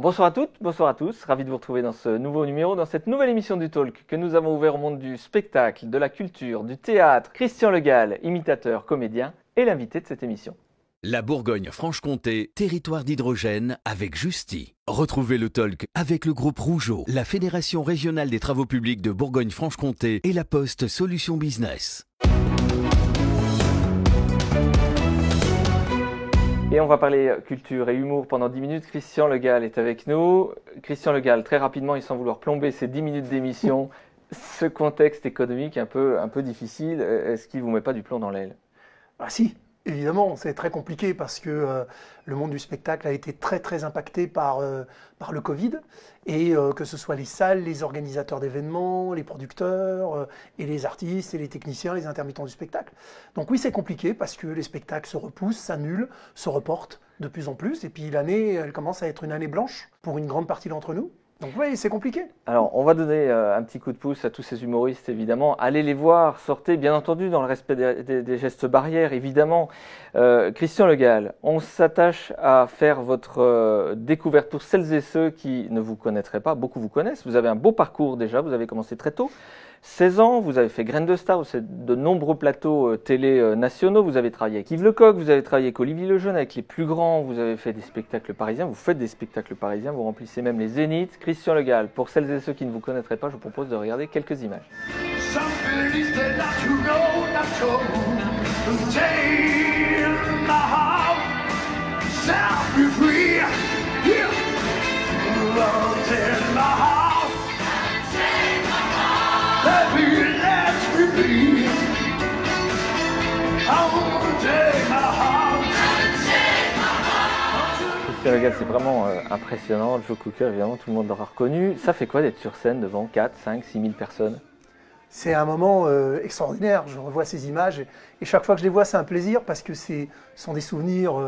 Bonsoir à toutes, bonsoir à tous, ravi de vous retrouver dans ce nouveau numéro, dans cette nouvelle émission du Talk que nous avons ouvert au monde du spectacle, de la culture, du théâtre. Christian Le Gall, imitateur, comédien, est l'invité de cette émission. La Bourgogne-Franche-Comté, territoire d'hydrogène avec Justy. Retrouvez le Talk avec le groupe Rougeau, la Fédération régionale des travaux publics de Bourgogne-Franche-Comté et la Poste Solutions Business. Et on va parler culture et humour pendant 10 minutes. Christian Le Gall est avec nous. Christian Le Gall, très rapidement, et sans vouloir plomber ces 10 minutes d'émission, ce contexte économique un peu difficile, est-ce qu'il ne vous met pas du plomb dans l'aile? Ah si, évidemment, c'est très compliqué parce que le monde du spectacle a été très impacté par le Covid et que ce soit les salles, les organisateurs d'événements, les producteurs et les artistes et les techniciens, les intermittents du spectacle. Donc oui, c'est compliqué parce que les spectacles se repoussent, s'annulent, se reportent de plus en plus et puis l'année, elle commence à être une année blanche pour une grande partie d'entre nous. Donc oui, c'est compliqué. Alors, on va donner un petit coup de pouce à tous ces humoristes, évidemment. Allez les voir, sortez, bien entendu, dans le respect des gestes barrières, évidemment. Christian Le Gall, on s'attache à faire votre découverte pour celles et ceux qui ne vous connaîtraient pas. Beaucoup vous connaissent. Vous avez un beau parcours déjà, vous avez commencé très tôt. 16 ans, vous avez fait Graines de Star, vous avez de nombreux plateaux télé nationaux, vous avez travaillé avec Yves Lecoq, vous avez travaillé avec Olivier Lejeune, avec les plus grands, vous avez fait des spectacles parisiens, vous faites des spectacles parisiens, vous remplissez même les Zéniths. Christian Le Gall, pour celles et ceux qui ne vous connaîtraient pas, je vous propose de regarder quelques images. Christian Le Gall, c'est vraiment impressionnant. Joe Cooker, évidemment, tout le monde l'aura reconnu. Ça fait quoi d'être sur scène devant 4, 5, 6 000 personnes? C'est un moment extraordinaire. Je revois ces images et chaque fois que je les vois, c'est un plaisir parce que ce sont des souvenirs.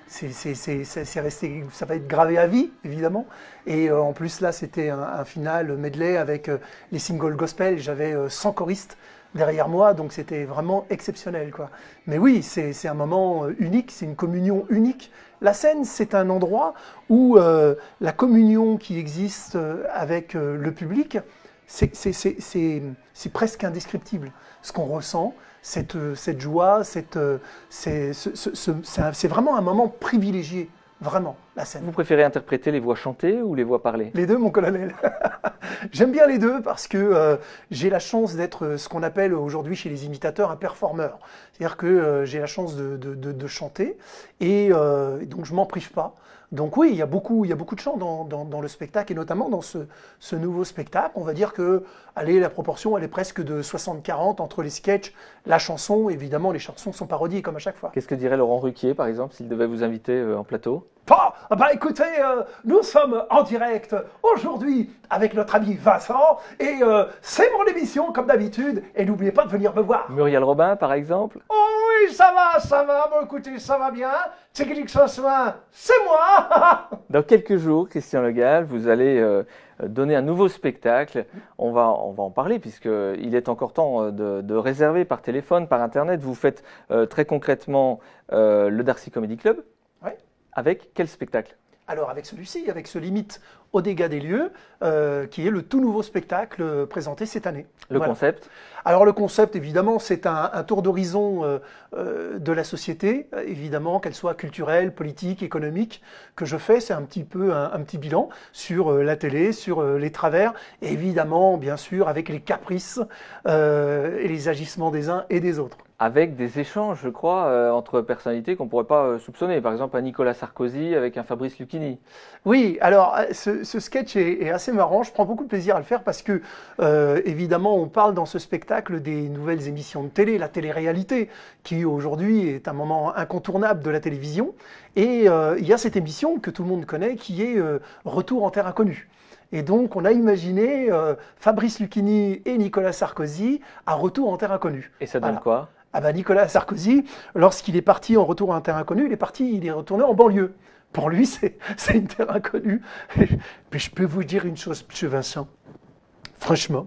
C'est resté, ça va être gravé à vie, évidemment. Et en plus, là, c'était un final medley avec les singles gospel. J'avais 100 choristes derrière moi, donc c'était vraiment exceptionnel, quoi. Mais oui, c'est un moment unique, c'est une communion unique. La scène, c'est un endroit où la communion qui existe avec le public, c'est presque indescriptible. Ce qu'on ressent, cette joie, c'est vraiment un moment privilégié, vraiment, la scène. Vous préférez interpréter les voix chantées ou les voix parlées? Les deux, mon colonel. J'aime bien les deux parce que j'ai la chance d'être ce qu'on appelle aujourd'hui chez les imitateurs un performeur. C'est-à-dire que j'ai la chance de chanter et donc je m'en prive pas. Donc oui, il y a beaucoup de chants dans le spectacle et notamment dans ce nouveau spectacle. On va dire que la proportion elle est presque de 60-40 entre les sketchs, la chanson. Évidemment, les chansons sont parodiées comme à chaque fois. Qu'est-ce que dirait Laurent Ruquier, par exemple, s'il devait vous inviter en plateau? Écoutez, nous sommes en direct aujourd'hui avec notre ami Vincent et c'est mon émission comme d'habitude et n'oubliez pas de venir me voir. Muriel Robin, par exemple? Oh oui, ça va, bon écoutez, ça va bien. C'est qui que ce soit, c'est moi. Dans quelques jours, Christian Le Gall, vous allez donner un nouveau spectacle. On va en parler puisqu'il est encore temps de réserver par téléphone, par Internet. Vous faites très concrètement le Darcy Comedy Club. Ouais. Avec quel spectacle? Alors avec celui-ci, avec ce Limite au dégât des lieux, qui est le tout nouveau spectacle présenté cette année. Le concept? Alors le concept, évidemment, c'est un tour d'horizon de la société, évidemment, qu'elle soit culturelle, politique, économique, que je fais. C'est un petit peu un petit bilan sur la télé, sur les travers, et évidemment, bien sûr, avec les caprices et les agissements des uns et des autres. Avec des échanges, je crois, entre personnalités qu'on ne pourrait pas soupçonner. Par exemple, un Nicolas Sarkozy avec un Fabrice Lucchini. Oui, alors ce sketch est assez marrant. Je prends beaucoup de plaisir à le faire parce que, évidemment, on parle dans ce spectacle des nouvelles émissions de télé, la télé-réalité, qui aujourd'hui est un moment incontournable de la télévision. Et il y a cette émission que tout le monde connaît qui est Retour en terre inconnue. Et donc, on a imaginé Fabrice Lucchini et Nicolas Sarkozy à Retour en terre inconnue. Et ça donne quoi? Nicolas Sarkozy, lorsqu'il est parti en Retour en terre inconnue, il est retourné en banlieue. Pour lui, c'est une terre inconnue. Mais je peux vous dire une chose, M. Vincent. Franchement,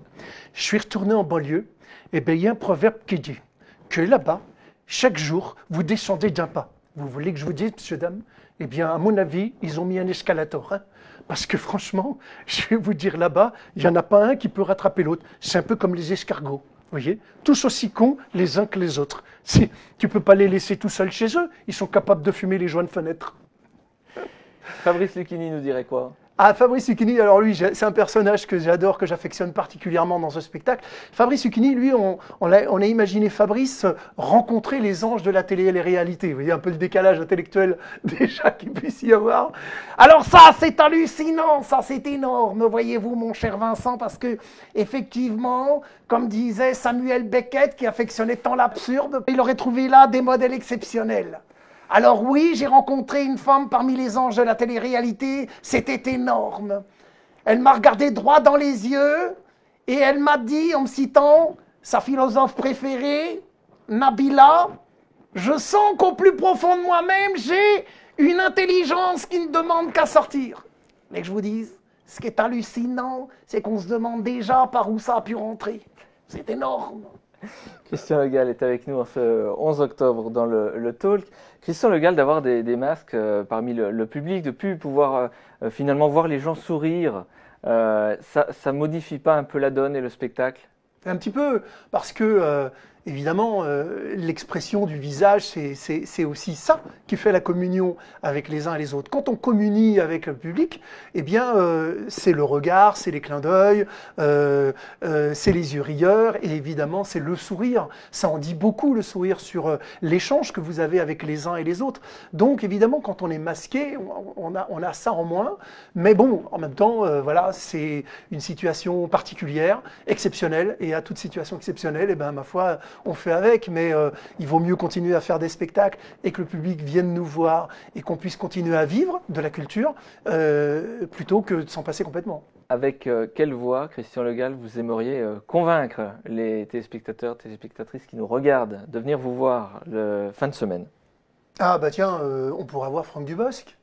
je suis retourné en banlieue, et bien il y a un proverbe qui dit que là-bas, chaque jour, vous descendez d'un pas. Vous voulez que je vous dise, monsieur, dame? Eh bien, à mon avis, ils ont mis un escalator. Hein. Parce que franchement, je vais vous dire là-bas, il n'y en a pas un qui peut rattraper l'autre. C'est un peu comme les escargots. Vous voyez, tous aussi cons les uns que les autres. Tu ne peux pas les laisser tout seuls chez eux. Ils sont capables de fumer les joints de fenêtre. Fabrice Lucchini nous dirait quoi? Ah, Fabrice Lucchini, alors lui, c'est un personnage que j'adore, que j'affectionne particulièrement dans ce spectacle. Fabrice Lucchini, lui, on a imaginé Fabrice rencontrer les anges de la télé-réalité. Vous voyez un peu le décalage intellectuel déjà qu'il puisse y avoir. Alors ça, c'est hallucinant, ça, c'est énorme, voyez-vous, mon cher Vincent, parce que, effectivement, comme disait Samuel Beckett, qui affectionnait tant l'absurde, il aurait trouvé là des modèles exceptionnels. Alors oui, j'ai rencontré une femme parmi les anges de la télé-réalité, c'était énorme. Elle m'a regardé droit dans les yeux et elle m'a dit, en me citant sa philosophe préférée, Nabila, je sens qu'au plus profond de moi-même, j'ai une intelligence qui ne demande qu'à sortir. Mais que je vous dise, ce qui est hallucinant, c'est qu'on se demande déjà par où ça a pu rentrer. C'est énorme. Christian Le Gall est avec nous en ce 11 octobre dans le talk. Christian Le Gall, d'avoir des masques parmi le public, de plus pouvoir finalement voir les gens sourire, ça modifie pas un peu la donne et le spectacle? Un petit peu, parce que évidemment, l'expression du visage, c'est aussi ça qui fait la communion avec les uns et les autres. Quand on communie avec le public, eh bien, c'est le regard, c'est les clins d'œil, c'est les yeux rieurs, et évidemment, c'est le sourire. Ça en dit beaucoup, le sourire, sur l'échange que vous avez avec les uns et les autres. Donc, évidemment, quand on est masqué, on a ça en moins. Mais bon, en même temps, voilà, c'est une situation particulière, exceptionnelle, et à toute situation exceptionnelle, eh ben, ma foi, on fait avec, mais il vaut mieux continuer à faire des spectacles et que le public vienne nous voir et qu'on puisse continuer à vivre de la culture plutôt que de s'en passer complètement. Avec quelle voix, Christian Le Gall, vous aimeriez convaincre les téléspectateurs, téléspectatrices qui nous regardent de venir vous voir le fin de semaine? Ah bah tiens, on pourra voir Franck Dubosc,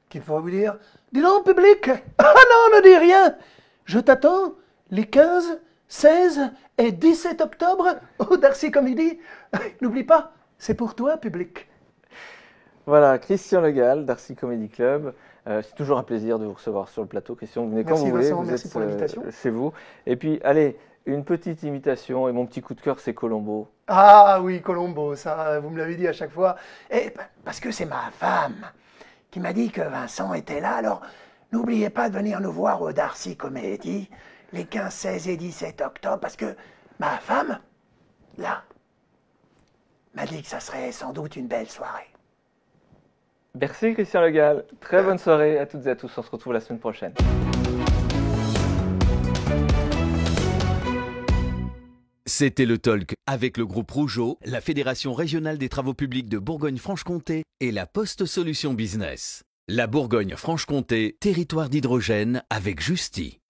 qui pourra vous dire « Dis donc, public, ah non, ne dis rien, je t'attends les 15, 16 et 17 octobre au Darcy Comedy. N'oublie pas, c'est pour toi, public. » Voilà, Christian Le Gall, Darcy Comedy Club. C'est toujours un plaisir de vous recevoir sur le plateau. Christian, vous venez quand vous voulez. Merci pour l'invitation. Chez vous. Et puis, allez, une petite imitation. Et mon petit coup de cœur, c'est Colombo. Ah oui, Colombo, ça, vous me l'avez dit à chaque fois. Et parce que c'est ma femme qui m'a dit que Vincent était là. Alors, n'oubliez pas de venir nous voir au Darcy Comedy les 15, 16 et 17 octobre, parce que ma femme, là, m'a dit que ça serait sans doute une belle soirée. Merci Christian Le Gall. Très bonne soirée à toutes et à tous. On se retrouve la semaine prochaine. C'était le talk avec le groupe Rougeau, la Fédération régionale des travaux publics de Bourgogne-Franche-Comté et la Poste Solutions Business. La Bourgogne-Franche-Comté, territoire d'hydrogène avec Justy.